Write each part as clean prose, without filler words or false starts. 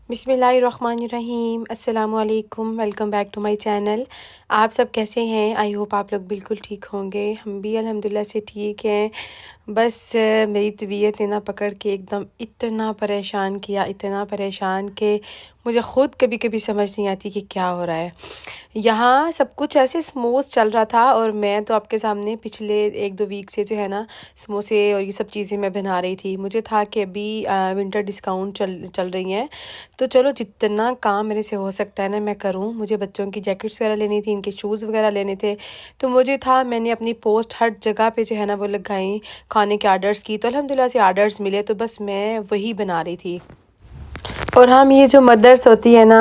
बिस्मिल्लाहिर्रहमानिर्रहीम अस्सलामुअलैकुम। Welcome back to my channel. आप सब कैसे हैं? आई होप आप लोग बिल्कुल ठीक होंगे। हम भी अल्हम्दुलिल्लाह से ठीक हैं। बस मेरी तबीयत ने ना पकड़ के एकदम इतना परेशान किया, इतना परेशान कि मुझे ख़ुद कभी कभी समझ नहीं आती कि क्या हो रहा है। यहाँ सब कुछ ऐसे स्मूथ चल रहा था और मैं तो आपके सामने पिछले 1-2 वीक से जो है ना समोसे और ये सब चीज़ें मैं बना रही थी। मुझे था कि अभी विंटर डिस्काउंट चल रही हैं, तो चलो जितना काम मेरे से हो सकता है ना मैं करूँ। मुझे बच्चों की जैकेट्स वगैरह लेनी थी, इनके शूज़ वगैरह लेने थे, तो मुझे था मैंने अपनी पोस्ट हर जगह पे जो है ना वो लगाई खाने के आर्डर्स की, तो अल्हम्दुलिल्लाह से आर्डर्स मिले, तो बस मैं वही बना रही थी। और हम ये जो मदर्स होती है ना,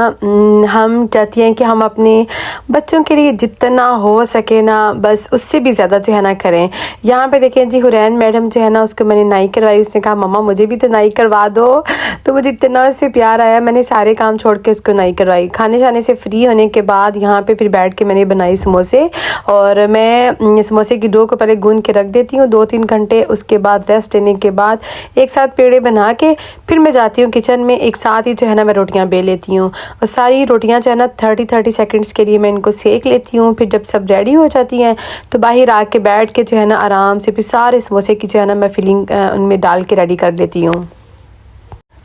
हम चाहती हैं कि हम अपने बच्चों के लिए जितना हो सके ना बस उससे भी ज़्यादा जो है ना करें। यहाँ पे देखें जी, हुरैन मैडम जो है ना उसको मैंने नाई करवाई। उसने कहा मम्मा मुझे भी तो नाई करवा दो, तो मुझे इतना उस पर प्यार आया, मैंने सारे काम छोड़ के उसको नाई करवाई। खाने शाने से फ्री होने के बाद यहाँ पे फिर बैठ के मैंने बनाई समोसे। और मैं समोसे की डो को पहले गूंद के रख देती हूँ 2-3 घंटे, उसके बाद रेस्ट लेने के बाद एक साथ पेड़े बना के फिर मैं जाती हूँ किचन में, एक साथ ही जो है ना मैं रोटियां बेल लेती हूँ। और सारी रोटियां जो है ना 30-30 सेकंड्स के लिए मैं इनको सेक लेती हूँ। फिर जब सब रेडी हो जाती हैं तो बाहर आके बैठ के जो है ना आराम से फिर सारे समोसे की जो है ना मैं फिलिंग उनमें डाल के रेडी कर लेती हूँ।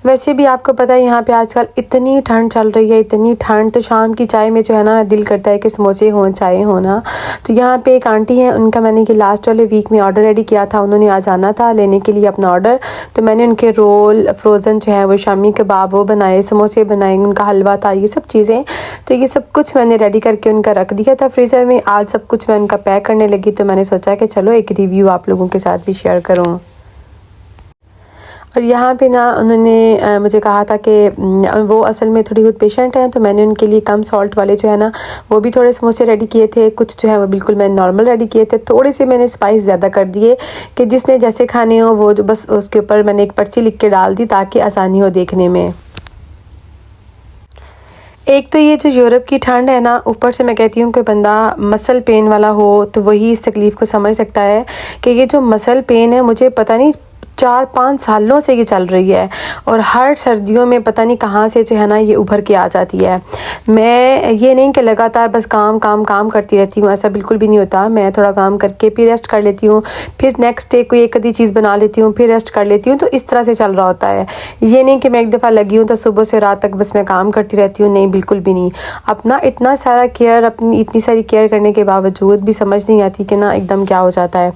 वैसे भी आपको पता है यहाँ पे आजकल इतनी ठंड चल रही है, इतनी ठंड, तो शाम की चाय में जो है ना दिल करता है कि समोसे हों, चाय हो ना। तो यहाँ पे एक आंटी हैं, उनका मैंने कि लास्ट वाले वीक में ऑर्डर रेडी किया था, उन्होंने आज आना था लेने के लिए अपना ऑर्डर। तो मैंने उनके रोल फ्रोज़न जो है वो शामी कबाब वो बनाए, समोसे बनाए, उनका हलवा था, ये सब चीज़ें। तो ये सब कुछ मैंने रेडी करके उनका रख दिया था फ्रीज़र में। आज सब कुछ मैं उनका पैक करने लगी, तो मैंने सोचा कि चलो एक रिव्यू आप लोगों के साथ भी शेयर करूँ। और यहाँ पे ना उन्होंने मुझे कहा था कि वो असल में थोड़ी बहुत पेशेंट हैं, तो मैंने उनके लिए कम सॉल्ट वाले जो है ना वो भी थोड़े समोसे रेडी किए थे। कुछ जो है वो बिल्कुल मैंने नॉर्मल रेडी किए थे, थोड़े से मैंने स्पाइस ज़्यादा कर दिए कि जिसने जैसे खाने हो वो जो बस उसके ऊपर मैंने एक पर्ची लिख के डाल दी ताकि आसानी हो देखने में। एक तो ये जो यूरोप की ठंड है ना, ऊपर से मैं कहती हूँ कि बंदा मसल पेन वाला हो तो वही इस तकलीफ़ को समझ सकता है कि ये जो मसल पेन है मुझे पता नहीं 4-5 सालों से ये चल रही है। और हर सर्दियों में पता नहीं कहाँ से जो है ना ये उभर के आ जाती है। मैं ये नहीं कि लगातार बस काम काम काम करती रहती हूँ, ऐसा बिल्कुल भी नहीं होता। मैं थोड़ा काम करके फिर रेस्ट कर लेती हूँ, फिर नेक्स्ट डे कोई एक आधी चीज़ बना लेती हूँ, फिर रेस्ट कर लेती हूँ, तो इस तरह से चल रहा होता है। ये नहीं कि मैं एक दफ़ा लगी हूँ तो सुबह से रात तक बस मैं काम करती रहती हूँ, नहीं बिल्कुल भी नहीं। अपना इतना सारा केयर, अपनी इतनी सारी केयर करने के बावजूद भी समझ नहीं आती कि ना एकदम क्या हो जाता है।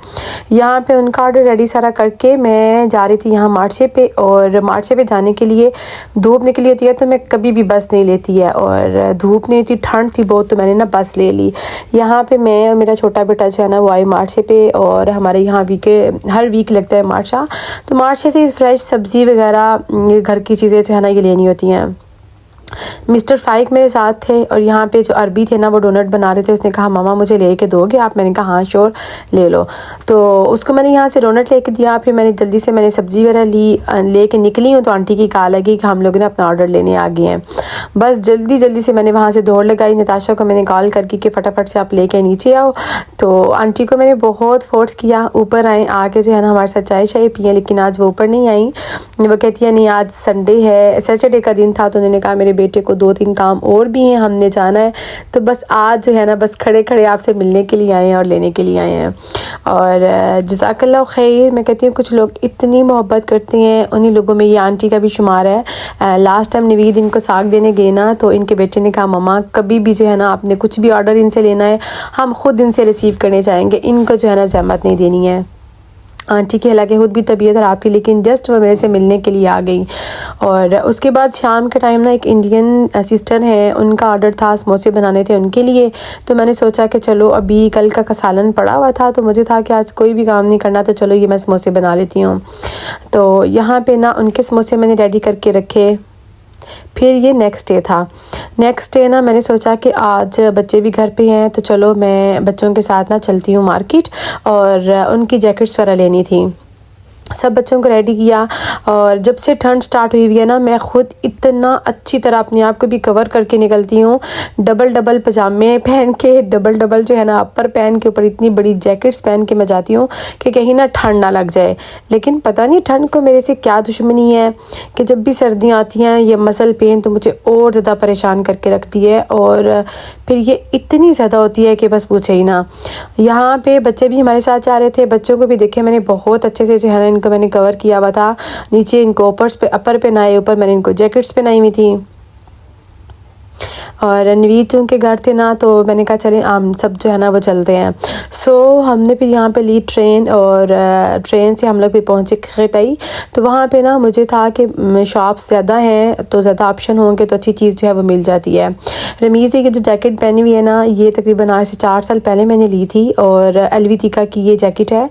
यहाँ पे उनका ऑर्डर रेडी सारा करके मैं जा रही थी यहाँ मार्चे पे, और मार्चे पे जाने के लिए धूप निकली होती है तो मैं कभी भी बस नहीं लेती है, और धूप नहीं थी, ठंड थी बहुत, तो मैंने ना बस ले ली। यहाँ पे मैं और मेरा छोटा बेटा जो है ना वो आए मार्चे पे, और हमारे यहाँ हर वीक लगता है मार्चा, तो मार्चे से फ्रेश सब्ज़ी वगैरह घर की चीज़ें जो है ना ये लेनी होती हैं। मिस्टर फाइक मेरे साथ थे, और यहाँ पे जो अरबी थे ना वो डोनट बना रहे थे। उसने कहा मामा मुझे लेके दोगे आप? मैंने कहा हाँ श्योर ले लो। तो उसको मैंने यहाँ से डोनट लेके दिया। फिर मैंने जल्दी से मैंने सब्ज़ी वगैरह लेके निकली हूँ, तो आंटी की कॉल लगी कि हम लोग ना अपना ऑर्डर लेने आ गए हैं। बस जल्दी से मैंने वहाँ से दौड़ लगाई, नताशा को मैंने कॉल करके कि फटाफट से आप लेके नीचे आओ। तो आंटी को मैंने बहुत फोर्स किया ऊपर आए, आके जो है ना हमारे साथ चाय शाय पिए, लेकिन आज वो ऊपर नहीं आई। वो कहती है नहीं आज संडे है, सैटरडे का दिन था, तो उन्होंने कहा मेरे बेटे को 2-3 काम और भी हैं, हमने जाना है, तो बस आज जो है ना बस खड़े खड़े आपसे मिलने के लिए आए हैं और लेने के लिए आए हैं। और जज़ाकल्लाह खैर। मैं कहती हूँ कुछ लोग इतनी मोहब्बत करते हैं, उन्हीं लोगों में ये आंटी का भी शुमार है। लास्ट टाइम नवीद इनको साग देने गए ना, तो इनके बेटे ने कहा मम्मा कभी भी जो है ना आपने कुछ भी ऑर्डर इनसे लेना है हम खुद इनसे रिसीव करने जाएंगे, इनको जो है ना ज़हमत नहीं देनी है। आंटी की हालांकि खुद भी तबीयत ख़राब थी, लेकिन जस्ट वो मेरे से मिलने के लिए आ गई। और उसके बाद शाम के टाइम ना एक इंडियन सिस्टर है, उनका ऑर्डर था, समोसे बनाने थे उनके लिए। तो मैंने सोचा कि चलो अभी कल का सालन पड़ा हुआ था, तो मुझे था कि आज कोई भी काम नहीं करना, तो चलो ये मैं समोसे बना लेती हूँ। तो यहाँ पे ना उनके समोसे मैंने रेडी करके रखे। फिर ये नेक्स्ट डे था। नेक्स्ट डे ना मैंने सोचा कि आज बच्चे भी घर पे हैं, तो चलो मैं बच्चों के साथ ना चलती हूँ मार्केट, और उनकी जैकेट्स वगैरह लेनी थी। सब बच्चों को रेडी किया। और जब से ठंड स्टार्ट हुई है ना, मैं ख़ुद इतना अच्छी तरह अपने आप को भी कवर करके निकलती हूँ। डबल डबल पजामे पहन के, डबल डबल जो है ना अपर पहन के, ऊपर इतनी बड़ी जैकेट्स पहन के मैं जाती हूँ कि कहीं ना ठंड ना लग जाए। लेकिन पता नहीं ठंड को मेरे से क्या दुश्मनी है कि जब भी सर्दियाँ आती हैं ये मसल पेन तो मुझे और ज़्यादा परेशान करके रखती है। और फिर ये इतनी ज़्यादा होती है कि बस पूछे ही ना। यहाँ पे बच्चे भी हमारे साथ जा रहे थे, बच्चों को भी देखे मैंने बहुत अच्छे से जो है ना इनको मैंने कवर किया हुआ था। नीचे इनको अपर पहनाए, ऊपर मैंने इनको जैकेट्स पहनाई हुई थी। और नवीद जो उनके घर थे ना, तो मैंने कहा चलें हम सब जो है ना वो चलते हैं। सो हमने फिर यहाँ पे ली ट्रेन, और ट्रेन से हम लोग भी पहुँचे खताई। तो वहाँ पे ना मुझे था कि शॉप्स ज़्यादा हैं तो ज़्यादा ऑप्शन होंगे तो अच्छी चीज़ जो है वो मिल जाती है। रमीज़ की जो जैकेट पहनी हुई है ना, ये तकरीबन आज से 4 साल पहले मैंने ली थी। और एलवीटिका की ये जैकेट है,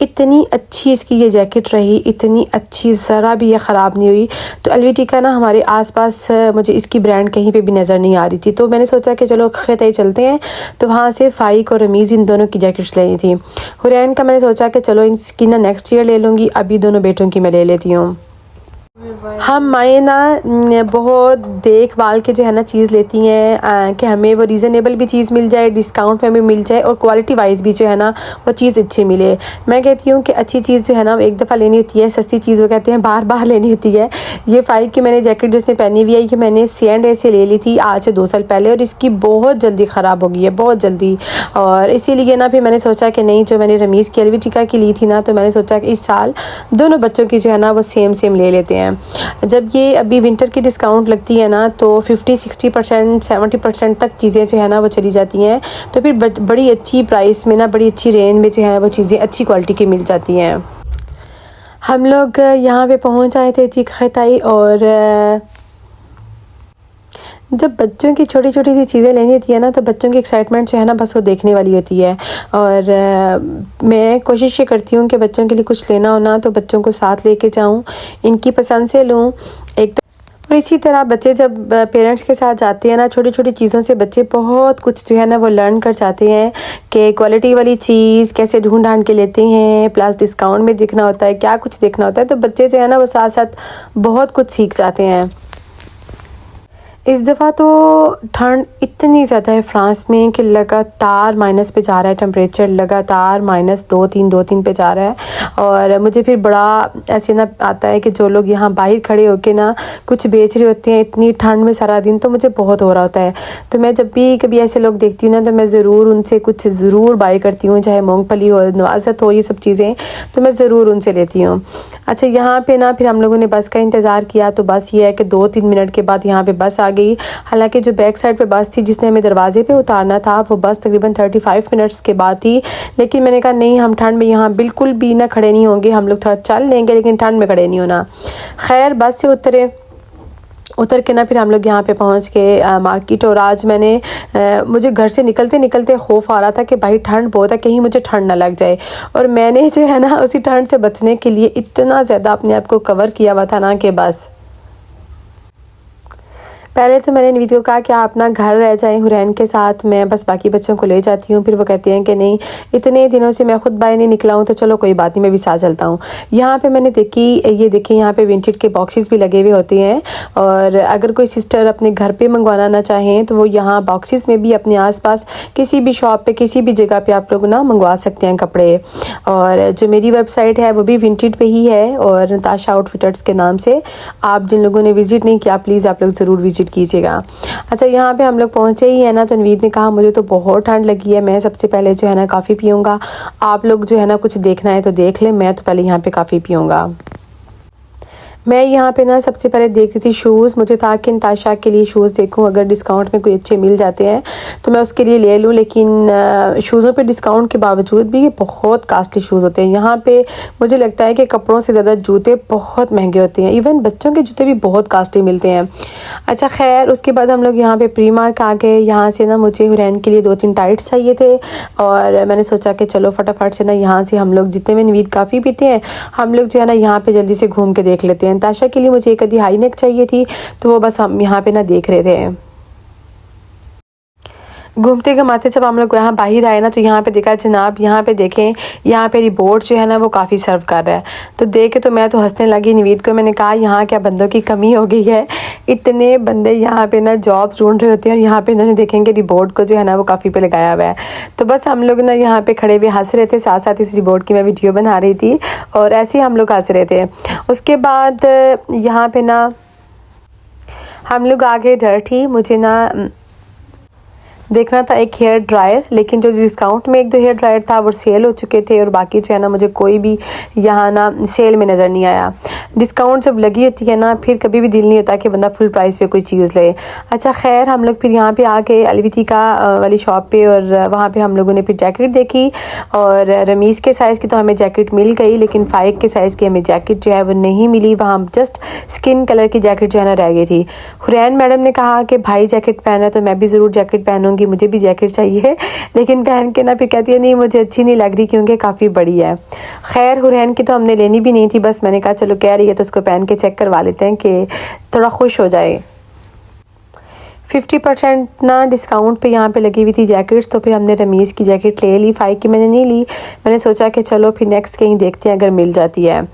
इतनी अच्छी इसकी ये जैकेट रही, इतनी अच्छी, ज़रा भी ये ख़राब नहीं हुई। तो एलवीटिका ना हमारे आसपास मुझे इसकी ब्रांड कहीं पे भी नज़र नहीं आ रही थी, तो मैंने सोचा कि चलो खताई चलते हैं। तो वहाँ से फ़ाइक और रमीज़ इन दोनों की जैकेट्स लेनी थी। हुरैन का मैंने सोचा कि चलो इसकी ना नेक्स्ट ईयर ले लूँगी, अभी दोनों बेटों की मैं ले लेती हूँ। हम माएँ ना बहुत देखभाल के जो है ना चीज़ लेती हैं कि हमें वो रीज़नेबल भी चीज़ मिल जाए, डिस्काउंट में भी मिल जाए, और क्वालिटी वाइज भी जो है ना वो चीज़ अच्छी मिले। मैं कहती हूँ कि अच्छी चीज़ जो है ना वो एक दफ़ा लेनी होती है, सस्ती चीज़ वो कहते हैं बार बार लेनी होती है। ये फ़ाइक की मैंने जैकेट जिसने पहनी हुई है, ये मैंने C&A से ले ली थी आज से 2 साल पहले, और इसकी बहुत जल्दी ख़राब हो गई है, बहुत जल्दी। और इसीलिए ना फिर मैंने सोचा कि नहीं, जो मैंने रमीज़ की एलवीटिका की ली थी ना, तो मैंने सोचा कि इस साल दोनों बच्चों की जो है ना वो सेम ले लेते हैं। जब ये अभी विंटर की डिस्काउंट लगती है ना, तो 50-60% 70% तक चीज़ें जो है ना वो चली जाती हैं। तो फिर बड़ी अच्छी प्राइस में ना, बड़ी अच्छी रेंज में जो है वो चीज़ें अच्छी क्वालिटी की मिल जाती हैं। हम लोग यहाँ पे पहुँच आए थे खताई। और जब बच्चों की छोटी छोटी सी चीज़ें लेनी होती है ना, तो बच्चों की एक्साइटमेंट जो है ना बस वो देखने वाली होती है। और मैं कोशिश ये करती हूँ कि बच्चों के लिए कुछ लेना हो ना तो बच्चों को साथ लेके जाऊँ, इनकी पसंद से लूँ एक तो। और इसी तरह बच्चे जब पेरेंट्स के साथ जाते हैं ना, छोटी छोटी चीज़ों से बच्चे बहुत कुछ जो है ना वो लर्न कर जाते हैं कि क्वालिटी वाली चीज़ कैसे ढूंढ के लेते हैं, प्लस डिस्काउंट में देखना होता है, क्या कुछ देखना होता है। तो बच्चे जो है ना वो साथ साथ बहुत कुछ सीख जाते हैं। इस दफ़ा तो ठंड इतनी ज़्यादा है फ़्रांस में कि लगातार माइनस पे जा रहा है टेम्परेचर, लगातार -2-3 पे जा रहा है। और मुझे फिर बड़ा ऐसे ना आता है कि जो लोग यहाँ बाहर खड़े होके ना कुछ बेच रहे होते हैं इतनी ठंड में सारा दिन, तो मुझे बहुत हो रहा होता है। तो मैं जब भी कभी ऐसे लोग देखती हूँ ना, तो मैं ज़रूर उनसे कुछ ज़रूर बाई करती हूँ, चाहे मूँगफली हो, नवाज़त हो, ये सब चीज़ें तो मैं ज़रूर उनसे लेती हूँ। अच्छा, यहाँ पे ना फिर हम लोगों ने बस का इंतज़ार किया। तो बस ये है कि 2-3 मिनट के बाद यहाँ पे बस आ गई। हालांकि जो बैक साइड पे बस थी जिसने हमें दरवाजे पे उतारना था, वो बस तकरीबन 35 मिनट्स के बाद थी। लेकिन मैंने कहा नहीं, हम ठंड में यहाँ बिल्कुल भी ना खड़े नहीं होंगे, हम लोग थोड़ा चल लेंगे लेकिन ठंड में खड़े नहीं होना। खैर बस से उतर के ना फिर हम लोग यहाँ पे पहुँच के मार्केट। और आज मुझे घर से निकलते निकलते खौफ आ रहा था कि भाई ठंड बहुत है, कहीं मुझे ठंड ना लग जाए। और मैंने जो है ना उसी ठंड से बचने के लिए इतना ज़्यादा अपने आप को कवर किया हुआ था ना कि बस। पहले तो मैंने नवीद को कहा कि आप ना घर रह जाएं हुरैन के साथ, मैं बस बाकी बच्चों को ले जाती हूँ। फिर वो कहते हैं कि नहीं, इतने दिनों से मैं खुद बाहर नहीं निकला हूँ, तो चलो कोई बात नहीं, मैं भी साथ चलता हूँ। यहाँ पे मैंने ये देखी यहाँ पे विंटेज के बॉक्सेस भी लगे हुए होते हैं। और अगर कोई सिस्टर अपने घर पे मंगवाना ना चाहें तो वो यहाँ बॉक्सेस में भी अपने आसपास किसी भी शॉप पे, किसी भी जगह पे आप लोग ना मंगवा सकते हैं कपड़े। और जो मेरी वेबसाइट है वो भी विंटेज पे ही है, और नताशा आउटफिटर्स के नाम से। आप जिन लोगों ने विज़िट नहीं किया, प्लीज़ आप लोग ज़रूर विज़िट कीजिएगा। अच्छा, यहाँ पे हम लोग पहुँचे ही है ना, तो नवीद ने कहा मुझे तो बहुत ठंड लगी है, मैं सबसे पहले जो है ना कॉफ़ी पीऊँगा, आप लोग जो है ना कुछ देखना है तो देख लें, मैं तो पहले यहाँ पे कॉफ़ी पीऊँगा। मैं यहाँ पे ना सबसे पहले देख रही थी शूज़। मुझे था कि नताशा के लिए शूज़ देखूँ, अगर डिस्काउंट में कोई अच्छे मिल जाते हैं तो मैं उसके लिए ले लूँ। लेकिन शूज़ों पे डिस्काउंट के बावजूद भी ये बहुत कास्टली शूज़ होते हैं। यहाँ पे मुझे लगता है कि कपड़ों से ज़्यादा जूते बहुत महंगे होते हैं, इवन बच्चों के जूते भी बहुत कास्टली मिलते हैं। अच्छा खैर, उसके बाद हम लोग यहाँ पे प्री मार्क आ गए। यहाँ से ना मुझे हुरैन के लिए 2-3 टाइट्स चाहिए थे, और मैंने सोचा कि चलो फटाफट से ना यहाँ से हम लोग, जितने में नवीद काफ़ी पीते हैं, हम लोग जो है ना यहाँ पे जल्दी से घूम के देख लेते हैं। नताशा के लिए मुझे एक आधी हाई नेक चाहिए थी, तो वो बस हम यहाँ पे ना देख रहे थे। घूमते घुमाते जब हम लोग यहाँ बाहर आए ना, तो यहाँ पे देखा जनाब, यहाँ पे देखें, यहाँ पे रिपोर्ट जो है ना वो काफ़ी सर्व कर रहा है। तो देख के तो मैं तो हंसने लगी। नवीद को मैंने कहा यहाँ क्या बंदों की कमी हो गई है, इतने बंदे यहाँ पे ना जॉब्स ढूंढ रहे होते हैं और यहाँ पे इन्होंने देखेंगे रिपोर्ट को जो है ना वो काफ़ी पे लगाया हुआ है। तो बस हम लोग ना यहाँ पे खड़े हुए हंस रहे थे, साथ साथ इस रिपोर्ट की मैं वीडियो बना रही थी और ऐसे ही हम लोग हंस रहे थे। उसके बाद यहाँ पे ना हम लोग आगे डर्टी, मुझे ना देखना था एक हेयर ड्रायर, लेकिन जो डिस्काउंट में एक दो हेयर ड्रायर था वो सेल हो चुके थे और बाकी जो है ना मुझे कोई भी यहाँ ना सेल में नज़र नहीं आया। डिस्काउंट जब लगी होती है ना फिर कभी भी दिल नहीं होता कि बंदा फुल प्राइस पे कोई चीज़ ले। अच्छा खैर, हम लोग फिर यहाँ पे आके अलवितिका वाली शॉप पे और वहाँ पे हम लोगों ने फिर जैकेट देखी और रमीज़ के साइज़ की तो हमें जैकेट मिल गई, लेकिन फ़ाइक के साइज़ की हमें जैकेट जो है वो नहीं मिली। वहाँ जस्ट स्किन कलर की जैकेट जो है ना रह गई थी। हुरैन मैडम ने कहा कि भाई जैकेट पहना तो मैं भी ज़रूर जैकेट पहनूँगी, मुझे भी जैकेट चाहिए, लेकिन पहन के ना फिर कहती है नहीं मुझे अच्छी नहीं लग रही क्योंकि काफ़ी बड़ी है। खैर हुरैन की तो हमने लेनी भी नहीं थी, बस मैंने कहा चलो कह रही है तो उसको पहन के चेक करवा लेते हैं कि थोड़ा खुश हो जाए। 50% ना डिस्काउंट पे यहाँ पे लगी हुई थी जैकेट्स, तो फिर हमने रमीज़ की जैकेट ले ली। फ़ाइक की मैंने नहीं ली, मैंने सोचा कि चलो फिर नेक्स्ट कहीं देखते हैं अगर मिल जाती है।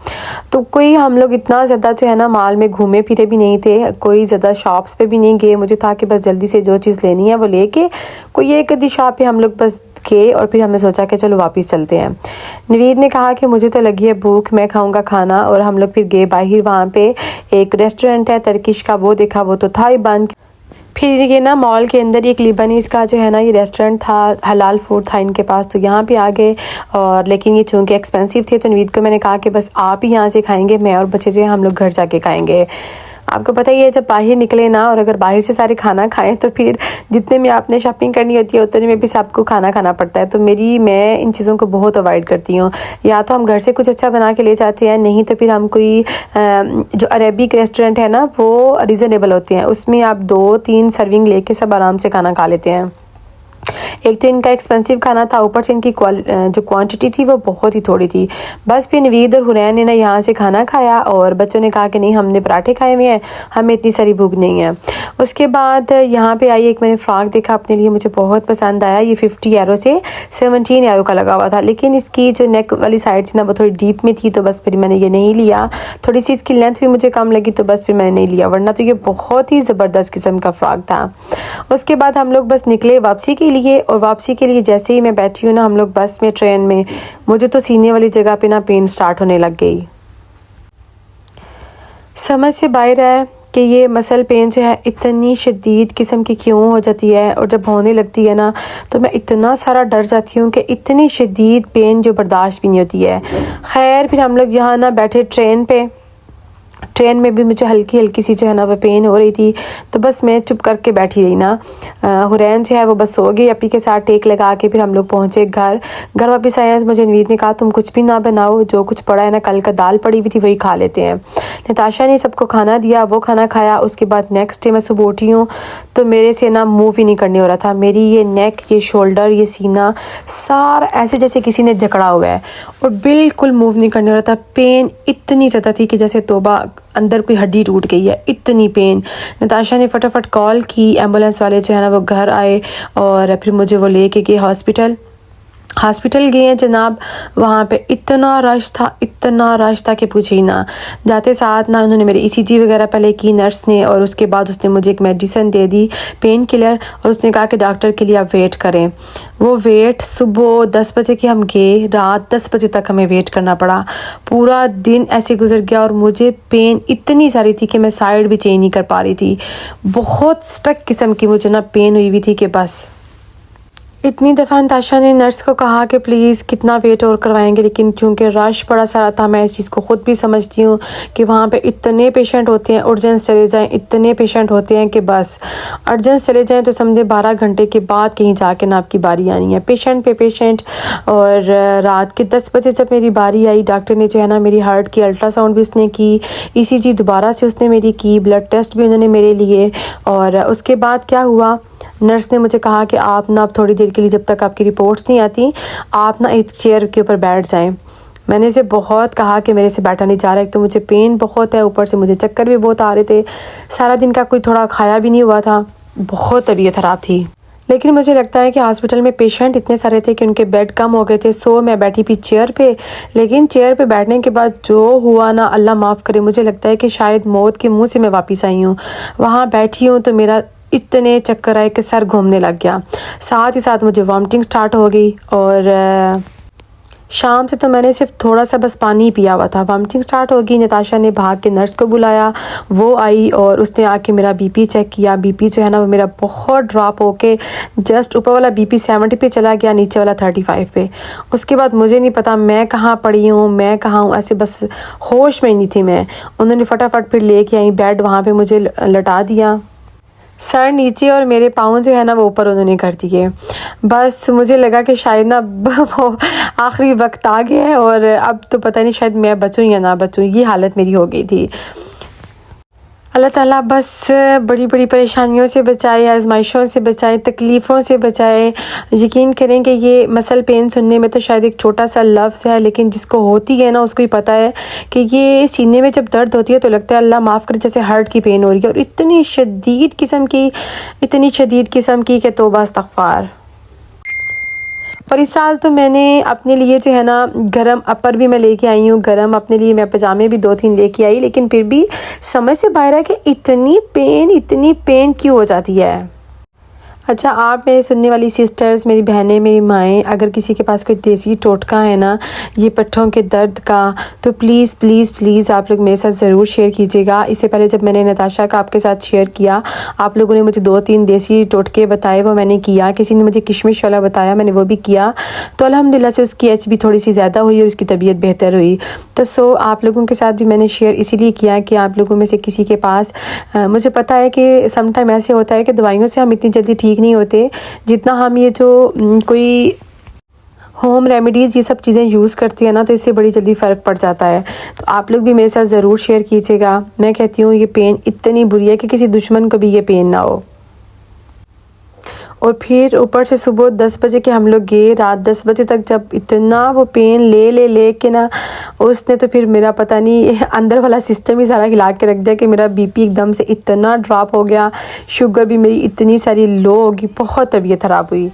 तो कोई हम लोग इतना ज़्यादा जो है ना माल में घूमे फिरे भी नहीं थे, कोई ज़्यादा शॉप्स पे भी नहीं गए। मुझे था कि बस जल्दी से जो चीज़ लेनी है वो लेके कोई एक आधी शॉप पे हम लोग बस गए और फिर हमने सोचा कि चलो वापस चलते हैं। नवीद ने कहा कि मुझे तो लगी है भूख, मैं खाऊंगा खाना, और हम लोग फिर गए बाहर। वहाँ पे एक रेस्टोरेंट है तर्किश का, वो देखा, वो तो था ही बंद। फिर ये ना मॉल के अंदर एक लिबानीज़ का जो है ना ये रेस्टोरेंट था, हलाल फूड था इनके पास, तो यहाँ पे आ गए। और लेकिन ये चूँकि एक्सपेंसिव थे तो नवीद को मैंने कहा कि बस आप ही यहाँ से खाएंगे, मैं और बच्चे जो है हम लोग घर जाके खाएंगे। आपको पता ही है जब बाहर निकले ना और अगर बाहर से सारे खाना खाएं तो फिर जितने में आपने शॉपिंग करनी होती है उतने में भी सबको खाना खाना पड़ता है। तो मैं इन चीज़ों को बहुत अवॉइड करती हूँ। या तो हम घर से कुछ अच्छा बना के ले जाते हैं, नहीं तो फिर हम कोई जो अरेबिक रेस्टोरेंट है ना वो रीज़नेबल होते हैं, उसमें आप 2-3 सर्विंग लेके सब आराम से खाना खा लेते हैं। एक तो इनका एक्सपेंसिव खाना था, ऊपर से इनकी जो क्वांटिटी थी वो बहुत ही थोड़ी थी। बस फिर नवीद और हुरैन ने ना यहाँ से खाना खाया और बच्चों ने कहा कि नहीं हमने पराठे खाए हुए हैं, हमें इतनी सारी भूख नहीं है। उसके बाद यहाँ पे आई एक मैंने फ़्रॉक देखा अपने लिए, मुझे बहुत पसंद आया। ये 50 यूरो से 17 यूरो का लगा हुआ था, लेकिन इसकी जो नेक वाली साइड थी ना वो थोड़ी डीप में थी, तो बस फिर मैंने ये नहीं लिया। थोड़ी सी इसकी लेंथ भी मुझे कम लगी तो बस फिर मैंने नहीं लिया, वरना तो ये बहुत ही ज़बरदस्त किस्म का फ़्रॉक था। उसके बाद हम लोग बस निकले वापसी के लिए, और वापसी के लिए जैसे ही मैं बैठी हूँ ना हम लोग बस में, ट्रेन में, मुझे तो सीने वाली जगह पे ना पेन स्टार्ट होने लग गई। समझ से बाहर है कि ये मसल पेन जो है इतनी शदीद किस्म की क्यों हो जाती है, और जब होने लगती है ना तो मैं इतना सारा डर जाती हूँ कि इतनी शदीद पेन जो बर्दाश्त भी नहीं होती है। खैर फिर हम लोग यहाँ ना बैठे ट्रेन पे, ट्रेन में भी मुझे हल्की हल्की सी जो है ना वो पेन हो रही थी, तो बस मैं चुप करके बैठी रही ना। हुरैन जो है वो बस सो गई अपी के साथ टेक लगा के। फिर हम लोग पहुँचे घर वापस आए तो मुझे नवीद ने कहा तुम कुछ भी ना बनाओ, जो कुछ पड़ा है ना, कल का दाल पड़ी हुई थी वही खा लेते हैं। नताशा ने सबको खाना दिया, वो खाना खाया। उसके बाद नेक्स्ट डे मैं सुबह उठी हूँ तो मेरे से ना मूव ही नहीं करने हो रहा था। मेरी ये नेक, ये शोल्डर, ये सीना सारा ऐसे जैसे किसी ने जकड़ा हुआ है और बिल्कुल मूव नहीं करने हो रहा था। पेन इतनी ज़्यादा थी कि जैसे तोबा अंदर कोई हड्डी टूट गई है, इतनी पेन। नताशा ने फटाफट कॉल की, एम्बुलेंस वाले जो है ना वो घर आए और फिर मुझे वो लेके गए हॉस्पिटल गए हैं जनाब। वहाँ पे इतना रश था कि पूछे ही ना। जाते साथ ना उन्होंने मेरे ECG वगैरह पहले की नर्स ने, और उसके बाद उसने मुझे एक मेडिसिन दे दी, पेन किलर, और उसने कहा कि डॉक्टर के लिए आप वेट करें। वो वेट सुबह 10 बजे के हम गए, रात 10 बजे तक हमें वेट करना पड़ा। पूरा दिन ऐसे गुजर गया और मुझे पेन इतनी सारी थी कि मैं साइड भी चेंज नहीं कर पा रही थी। बहुत स्टक किस्म की मुझे ना पेन हुई थी कि बस। इतनी दफ़ा नताशा ने नर्स को कहा कि प्लीज़ कितना वेट और करवाएंगे, लेकिन चूँकि रश बड़ा सारा था, मैं इस चीज़ को ख़ुद भी समझती हूँ कि वहाँ पे इतने पेशेंट होते हैं, अर्जेंस चले जाएं इतने पेशेंट होते हैं कि बस अर्जेंस चले जाएं तो समझे 12 घंटे के बाद कहीं जाके ना आपकी बारी आनी है, पेशेंट पे पेशेंट। और रात के 10 बजे जब मेरी बारी आई, डॉक्टर ने जो है ना मेरी हार्ट की अल्ट्रासाउंड भी उसने की, ECG दोबारा से उसने मेरी की, ब्लड टेस्ट भी उन्होंने मेरे लिए। और उसके बाद क्या हुआ, नर्स ने मुझे कहा कि आप ना अब थोड़ी देर के लिए, जब तक आपकी रिपोर्ट्स नहीं आती, आप ना एक चेयर के ऊपर बैठ जाएं। मैंने इसे बहुत कहा कि मेरे से बैठा नहीं जा रहा है, तो मुझे पेन बहुत है, ऊपर से मुझे चक्कर भी बहुत आ रहे थे, सारा दिन का कोई थोड़ा खाया भी नहीं हुआ था, बहुत तबीयत ख़राब थी। लेकिन मुझे लगता है कि हॉस्पिटल में पेशेंट इतने सारे थे कि उनके बेड कम हो गए थे। सो मैं बैठी थी चेयर पे, लेकिन चेयर पे बैठने के बाद जो हुआ ना, अल्लाह माफ़ करे, मुझे लगता है कि शायद मौत के मुंह से मैं वापस आई हूँ। वहाँ बैठी हूँ तो मेरा इतने चक्कर आए कि सर घूमने लग गया, साथ ही साथ मुझे वॉमिटिंग स्टार्ट हो गई। और शाम से तो मैंने सिर्फ थोड़ा सा बस पानी ही पिया हुआ था। वॉमिटिंग स्टार्ट हो गई। नताशा ने भाग के नर्स को बुलाया, वो आई और उसने आके मेरा बीपी चेक किया। बीपी जो है ना वो मेरा बहुत ड्रॉप होके जस्ट ऊपर वाला बीपी 70 पे चला गया, नीचे वाला 35 पे। उसके बाद मुझे नहीं पता मैं कहाँ पड़ी हूँ, मैं कहाँ हूँ, ऐसे बस होश में नहीं थी मैं। उन्होंने फटाफट फिर लेके आई बेड, वहाँ पे मुझे लटा दिया, सर नीचे और मेरे पाँव जो है ना वो ऊपर उन्होंने कर दिए। बस मुझे लगा कि शायद ना वो आखिरी वक्त आ गया है और अब तो पता नहीं शायद मैं बचूँ या ना बचूँ, ये हालत मेरी हो गई थी। अल्लाह ताला बस बड़ी बड़ी परेशानियों से बचाए, आजमाइशों से बचाए, तकलीफ़ों से बचाए। यकीन करें कि ये मसल पेन सुनने में तो शायद एक छोटा सा लफ्ज़ है, लेकिन जिसको होती है ना उसको ही पता है कि ये सीने में जब दर्द होती है तो लगता है अल्लाह माफ़ करे जैसे हार्ट की पेन हो रही है, और इतनी शदीद किस्म की कि तौबा इस्तग़फ़ार। और इस साल तो मैंने अपने लिए जो है ना गरम अपर भी मैं लेके आई हूँ, गरम अपने लिए मैं पजामे भी 2-3 लेके आई, लेकिन फिर भी समझ से बाहर है कि इतनी पेन क्यों हो जाती है। अच्छा, आप मेरे सुनने वाली सिस्टर्स, मेरी बहनें, मेरी माएँ, अगर किसी के पास कोई देसी टोटका है ना ये पट्ठों के दर्द का, तो प्लीज़ प्लीज़ प्लीज़ आप लोग मेरे साथ ज़रूर शेयर कीजिएगा। इससे पहले जब मैंने नताशा का आपके साथ शेयर किया, आप लोगों ने मुझे 2-3 देसी टोटके बताए, वो मैंने किया। किसी ने मुझे किशमिश वाला बताया, मैंने वो भी किया। तो अल्हम्दुलिल्लाह से उसकी HB थोड़ी सी ज़्यादा हुई और उसकी तबीयत बेहतर हुई। तो आप लोगों के साथ भी मैंने शेयर इसीलिए किया कि आप लोगों में से किसी के पास मुझे पता है कि समटाइम ऐसे होता है कि दवाइयों से हम इतनी जल्दी ठीक नहीं होते जितना हम ये जो कोई होम रेमेडीज़ ये सब चीज़ें यूज़ करती है ना, तो इससे बड़ी जल्दी फ़र्क पड़ जाता है। तो आप लोग भी मेरे साथ ज़रूर शेयर कीजिएगा। मैं कहती हूँ ये पेन इतनी बुरी है कि किसी दुश्मन को भी ये पेन ना हो। और फिर ऊपर से सुबह 10 बजे के हम लोग गए, रात 10 बजे तक जब इतना वो पेन ले के ना उसने तो फिर मेरा पता नहीं अंदर वाला सिस्टम ही सारा हिला के रख दिया कि मेरा बीपी एकदम से इतना ड्रॉप हो गया, शुगर भी मेरी इतनी सारी लो होगी, बहुत तबीयत ख़राब हुई।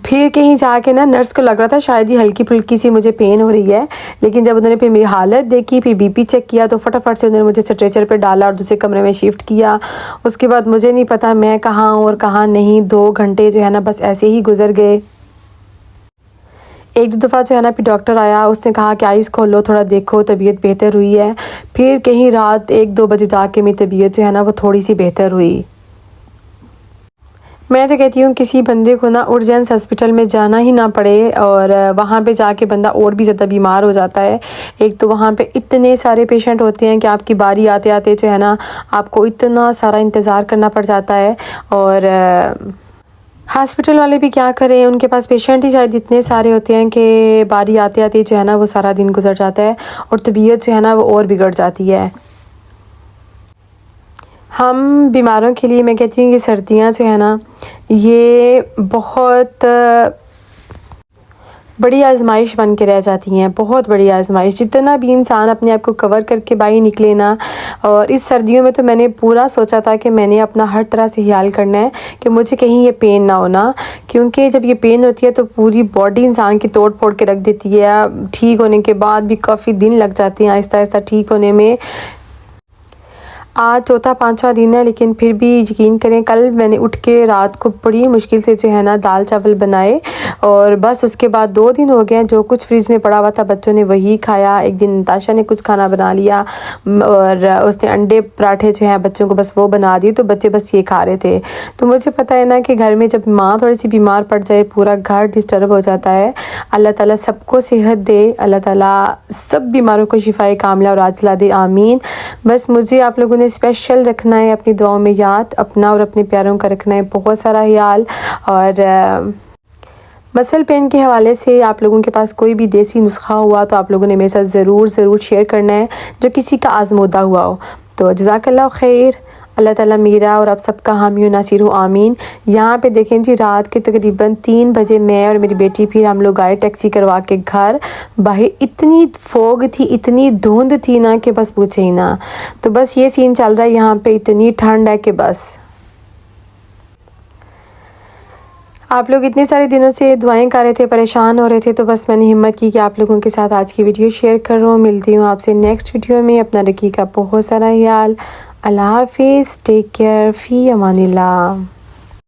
फिर कहीं जाके ना नर्स को लग रहा था शायद ही हल्की फुल्की सी मुझे पेन हो रही है, लेकिन जब उन्होंने फिर मेरी हालत देखी, फिर बीपी चेक किया, तो फटाफट से उन्होंने मुझे स्ट्रेचर पे डाला और दूसरे कमरे में शिफ्ट किया। उसके बाद मुझे नहीं पता मैं कहाँ हूँ और कहाँ नहीं। 2 घंटे जो है ना बस ऐसे ही गुजर गए। 1-2 दफ़ा जो है ना फिर डॉक्टर आया, उसने कहा कि आइज़ खोलो, थोड़ा देखो, तबीयत बेहतर हुई है। फिर कहीं रात 1-2 बजे जाके मेरी तबीयत जो है ना वो थोड़ी सी बेहतर हुई। मैं तो कहती हूँ किसी बंदे को ना उर्जेंस हॉस्पिटल में जाना ही ना पड़े, और वहाँ पे जाके बंदा और भी ज़्यादा बीमार हो जाता है। एक तो वहाँ पे इतने सारे पेशेंट होते हैं कि आपकी बारी आते आते जो है ना आपको इतना सारा इंतज़ार करना पड़ जाता है। और हॉस्पिटल वाले भी क्या करें, उनके पास पेशेंट ही शायद इतने सारे होते हैं कि बारी आते आते जो है ना वो सारा दिन गुजर जाता है और तबीयत जो है ना वो और बिगड़ जाती है। हम बीमारों के लिए मैं कहती हूँ कि सर्दियाँ जो है ना ये बहुत बड़ी आजमाइश बन के रह जाती हैं, बहुत बड़ी आजमाइश। जितना भी इंसान अपने आप को कवर करके बाहर निकले ना, और इस सर्दियों में तो मैंने पूरा सोचा था कि मैंने अपना हर तरह से ख्याल करना है कि मुझे कहीं ये पेन ना होना, क्योंकि जब ये पेन होती है तो पूरी बॉडी इंसान की तोड़ फोड़ के रख देती है। ठीक होने के बाद भी काफ़ी दिन लग जाते हैं आहिस्ता आहिस्ता ठीक होने में। आज चौथा 5वां दिन है, लेकिन फिर भी यकीन करें कल मैंने उठ के रात को बड़ी मुश्किल से जो है ना दाल चावल बनाए, और बस उसके बाद 2 दिन हो गए हैं जो कुछ फ्रिज में पड़ा हुआ था बच्चों ने वही खाया। एक दिन नताशा ने कुछ खाना बना लिया और उसने अंडे पराठे जो हैं बच्चों को बस वो बना दिए, तो बच्चे बस ये खा रहे थे। तो मुझे पता है ना कि घर में जब माँ थोड़ी सी बीमार पड़ जाए पूरा घर डिस्टर्ब हो जाता है। अल्लाह ताला सबको सेहत दे, अल्लाह ताला सब बीमारों को शिफाए कामिला और आजिला दे, आमीन। बस मुझे आप लोगों ने स्पेशल रखना है अपनी दुआओं में याद, अपना और अपने प्यारों का रखना है बहुत सारा ख्याल। और मसल पेन के हवाले से आप लोगों के पास कोई भी देसी नुस्खा हुआ तो आप लोगों ने मेरे साथ ज़रूर शेयर करना है, जो किसी का आजमूदा हुआ हो। तो जज़ाकल्लाह खैर, अल्लाह ताला मेरा और आप सबका हामी और नासिर हो, आमीन। यहाँ पे देखें जी, रात के तकरीबन 3 बजे मैं और मेरी बेटी फिर हम लोग आए टैक्सी करवा के घर। बाहर इतनी फोग थी, इतनी धुंध थी ना कि बस पूछे ही ना। तो बस ये सीन चल रहा है यहाँ पे, इतनी ठंड है कि बस। आप लोग इतने सारे दिनों से दुआएं कर रहे थे, परेशान हो रहे थे, तो बस मैंने हिम्मत की कि आप लोगों के साथ आज की वीडियो शेयर कर रहा हूँ। मिलती हूँ आपसे नेक्स्ट वीडियो में। अपना रखिएगा बहुत सारा ख्याल। अल्लाह हाफिज़, टेक केयर, फ़ी अमानिल्लाह।